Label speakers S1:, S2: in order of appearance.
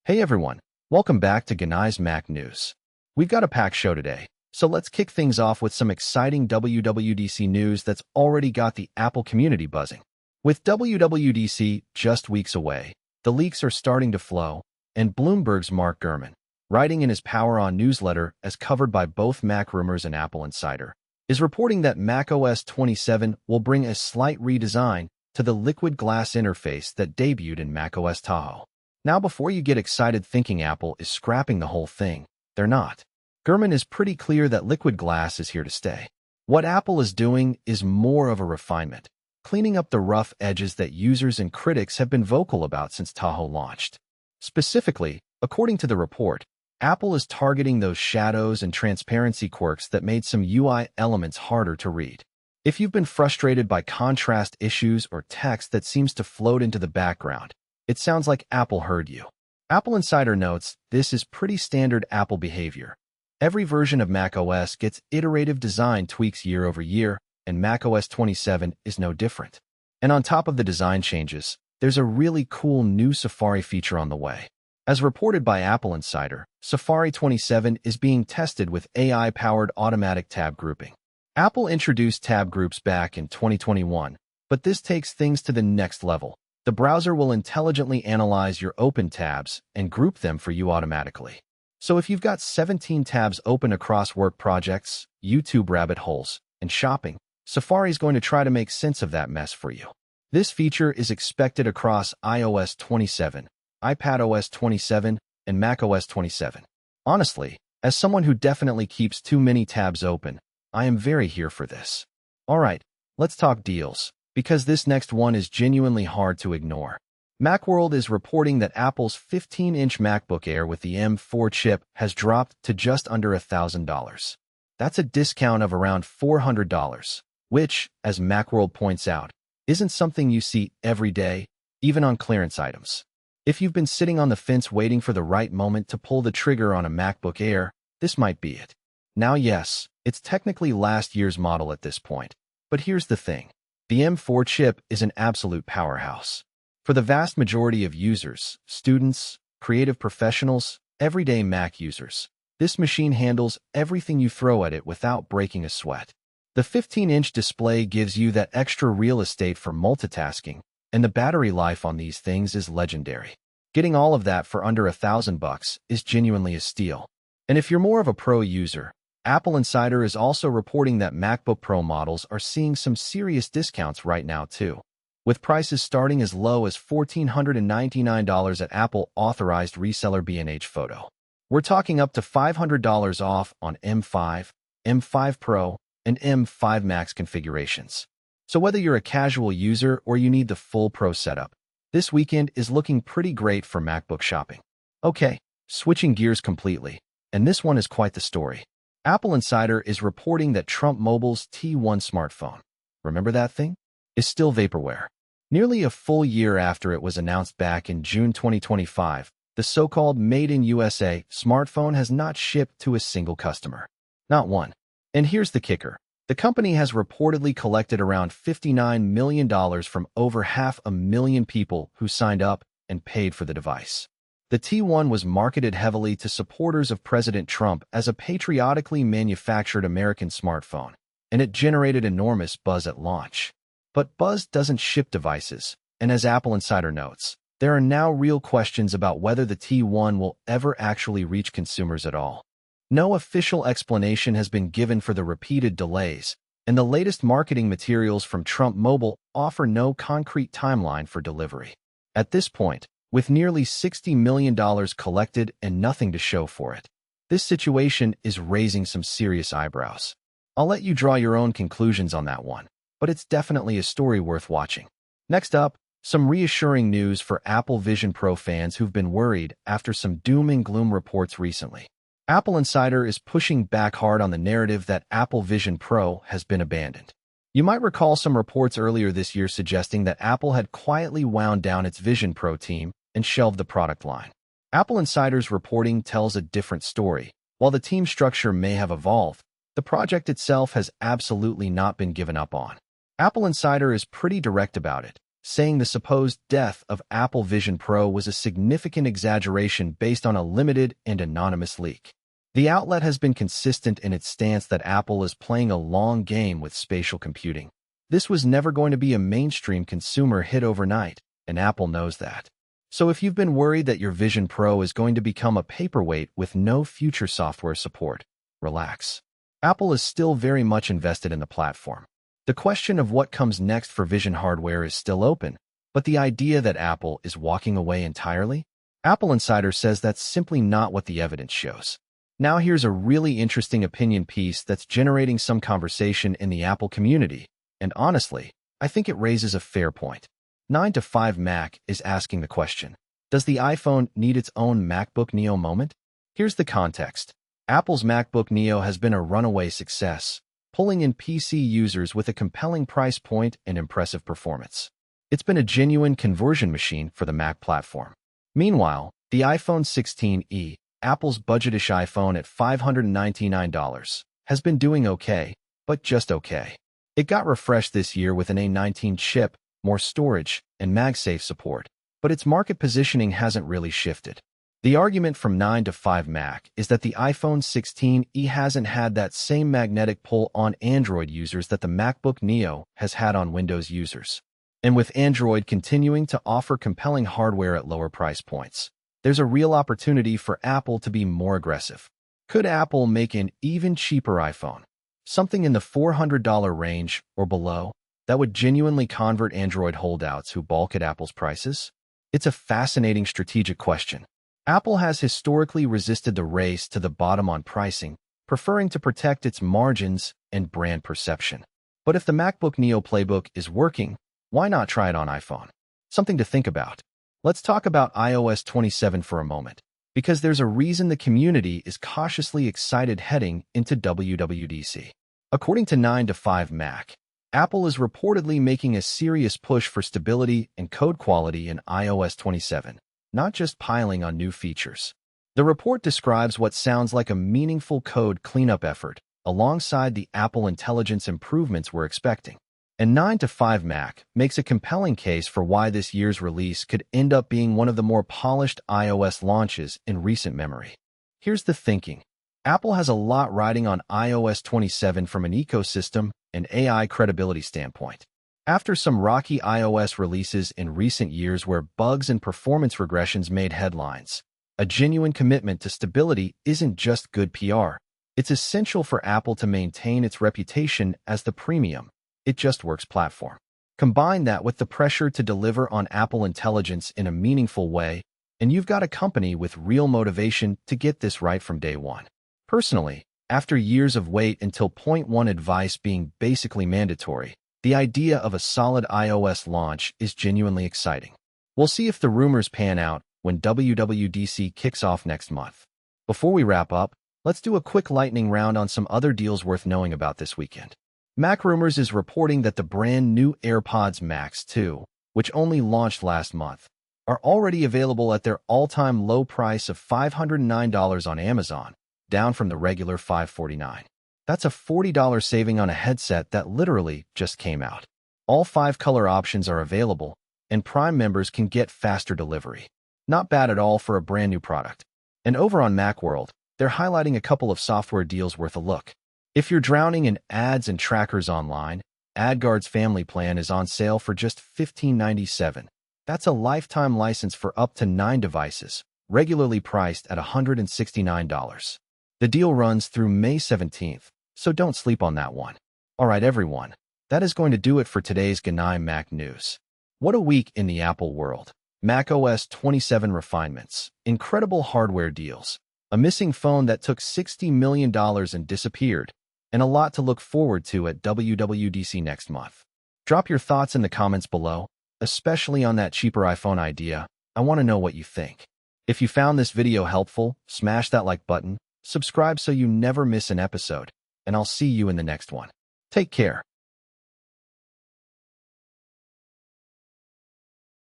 S1: Hey everyone, welcome back to Genai's Mac News. We've got a packed show today, so let's kick things off with some exciting WWDC news that's already got the Apple community buzzing. With WWDC just weeks away, the leaks are starting to flow, and Bloomberg's Mark Gurman, writing in his Power On newsletter as covered by both Mac Rumors and Apple Insider, is reporting that macOS 27 will bring a slight redesign to the liquid glass interface that debuted in macOS Tahoe. Now, before you get excited thinking Apple is scrapping the whole thing, they're not. Gurman is pretty clear that liquid glass is here to stay. What Apple is doing is more of a refinement, cleaning up the rough edges that users and critics have been vocal about since Tahoe launched. Specifically, according to the report, Apple is targeting those shadows and transparency quirks that made some UI elements harder to read. If you've been frustrated by contrast issues or text that seems to float into the background, it sounds like Apple heard you. Apple Insider notes this is pretty standard Apple behavior. Every version of macOS gets iterative design tweaks year over year, and macOS 27 is no different. And on top of the design changes, there's a really cool new Safari feature on the way. As reported by Apple Insider, Safari 27 is being tested with AI-powered automatic tab grouping. Apple introduced tab groups back in 2021, but this takes things to the next level. The browser will intelligently analyze your open tabs and group them for you automatically. So if you've got 17 tabs open across work projects, YouTube rabbit holes, and shopping, Safari's going to try to make sense of that mess for you. This feature is expected across iOS 27, iPadOS 27, and macOS 27. Honestly, as someone who definitely keeps too many tabs open, I am very here for this. Alright, let's talk deals, because this next one is genuinely hard to ignore. Macworld is reporting that Apple's 15-inch MacBook Air with the M4 chip has dropped to just under $1,000. That's a discount of around $400, which, as Macworld points out, isn't something you see every day, even on clearance items. If you've been sitting on the fence waiting for the right moment to pull the trigger on a MacBook Air, this might be it. Now, yes, it's technically last year's model at this point, but here's the thing. The M4 chip is an absolute powerhouse. For the vast majority of users, students, creative professionals, everyday Mac users, this machine handles everything you throw at it without breaking a sweat. The 15-inch display gives you that extra real estate for multitasking, and the battery life on these things is legendary. Getting all of that for under $1,000 is genuinely a steal. And if you're more of a pro user, Apple Insider is also reporting that MacBook Pro models are seeing some serious discounts right now too, with prices starting as low as $1,499 at Apple-authorized reseller B&H Photo. We're talking up to $500 off on M5, M5 Pro, and M5 Max configurations. So whether you're a casual user or you need the full Pro setup, this weekend is looking pretty great for MacBook shopping. Okay, switching gears completely, and this one is quite the story. Apple Insider is reporting that Trump Mobile's T1 smartphone, remember that thing, is still vaporware. Nearly a full year after it was announced back in June 2025, the so-called Made in USA smartphone has not shipped to a single customer. Not one. And here's the kicker. The company has reportedly collected around $59 million from over 500,000 people who signed up and paid for the device. The T1 was marketed heavily to supporters of President Trump as a patriotically manufactured American smartphone, and it generated enormous buzz at launch. But buzz doesn't ship devices, and as Apple Insider notes, there are now real questions about whether the T1 will ever actually reach consumers at all. No official explanation has been given for the repeated delays, and the latest marketing materials from Trump Mobile offer no concrete timeline for delivery. At this point, with nearly $60 million collected and nothing to show for it, this situation is raising some serious eyebrows. I'll let you draw your own conclusions on that one, but it's definitely a story worth watching. Next up, some reassuring news for Apple Vision Pro fans who've been worried after some doom and gloom reports recently. Apple Insider is pushing back hard on the narrative that Apple Vision Pro has been abandoned. You might recall some reports earlier this year suggesting that Apple had quietly wound down its Vision Pro team and shelved the product line. Apple Insider's reporting tells a different story. While the team structure may have evolved, the project itself has absolutely not been given up on. Apple Insider is pretty direct about it, saying the supposed death of Apple Vision Pro was a significant exaggeration based on a limited and anonymous leak. The outlet has been consistent in its stance that Apple is playing a long game with spatial computing. This was never going to be a mainstream consumer hit overnight, and Apple knows that. So if you've been worried that your Vision Pro is going to become a paperweight with no future software support, relax. Apple is still very much invested in the platform. The question of what comes next for Vision hardware is still open, but the idea that Apple is walking away entirely? Apple Insider says that's simply not what the evidence shows. Now here's a really interesting opinion piece that's generating some conversation in the Apple community, and honestly, I think it raises a fair point. 9 to 5 Mac is asking the question, does the iPhone need its own MacBook Neo moment? Here's the context. Apple's MacBook Neo has been a runaway success, pulling in PC users with a compelling price point and impressive performance. It's been a genuine conversion machine for the Mac platform. Meanwhile, the iPhone 16e, Apple's budgetish iPhone at $599, has been doing okay, but just okay. It got refreshed this year with an A19 chip, more storage, and MagSafe support, but its market positioning hasn't really shifted. The argument from 9 to 5 Mac is that the iPhone 16e hasn't had that same magnetic pull on Android users that the MacBook Neo has had on Windows users. And with Android continuing to offer compelling hardware at lower price points, there's a real opportunity for Apple to be more aggressive. Could Apple make an even cheaper iPhone, something in the $400 range or below, that would genuinely convert Android holdouts who balk at Apple's prices? It's a fascinating strategic question. Apple has historically resisted the race to the bottom on pricing, preferring to protect its margins and brand perception. But if the MacBook Neo playbook is working, why not try it on iPhone? Something to think about. Let's talk about iOS 27 for a moment, because there's a reason the community is cautiously excited heading into WWDC. According to 9 to 5 Mac, Apple is reportedly making a serious push for stability and code quality in iOS 27, not just piling on new features. The report describes what sounds like a meaningful code cleanup effort, alongside the Apple Intelligence improvements we're expecting. And 9 to 5 Mac makes a compelling case for why this year's release could end up being one of the more polished iOS launches in recent memory. Here's the thinking. Apple has a lot riding on iOS 27 from an ecosystem and AI credibility standpoint. After some rocky iOS releases in recent years where bugs and performance regressions made headlines, a genuine commitment to stability isn't just good PR. It's essential for Apple to maintain its reputation as the premium, it just works platform. Combine that with the pressure to deliver on Apple Intelligence in a meaningful way, and you've got a company with real motivation to get this right from day one. Personally, after years of wait until point 1 advice being basically mandatory, the idea of a solid iOS launch is genuinely exciting. We'll see if the rumors pan out when WWDC kicks off next month. Before we wrap up, let's do a quick lightning round on some other deals worth knowing about this weekend. Mac Rumors is reporting that the brand new AirPods Max 2, which only launched last month, are already available at their all-time low price of $509 on Amazon, down from the regular $549. That's a $40 saving on a headset that literally just came out. All 5 color options are available, and Prime members can get faster delivery. Not bad at all for a brand new product. And over on Macworld, they're highlighting a couple of software deals worth a look. If you're drowning in ads and trackers online, AdGuard's family plan is on sale for just $15.97. That's a lifetime license for up to 9 devices, regularly priced at $169. The deal runs through May 17th, so don't sleep on that one. Alright everyone, that is going to do it for today's Genai Mac news. What a week in the Apple world. macOS 27 refinements, incredible hardware deals, a missing phone that took $60 million and disappeared, and a lot to look forward to at WWDC next month. Drop your thoughts in the comments below, especially on that cheaper iPhone idea. I want to know what you think. If you found this video helpful, smash that like button, subscribe so you never miss an episode, and I'll see you in the next one. Take care.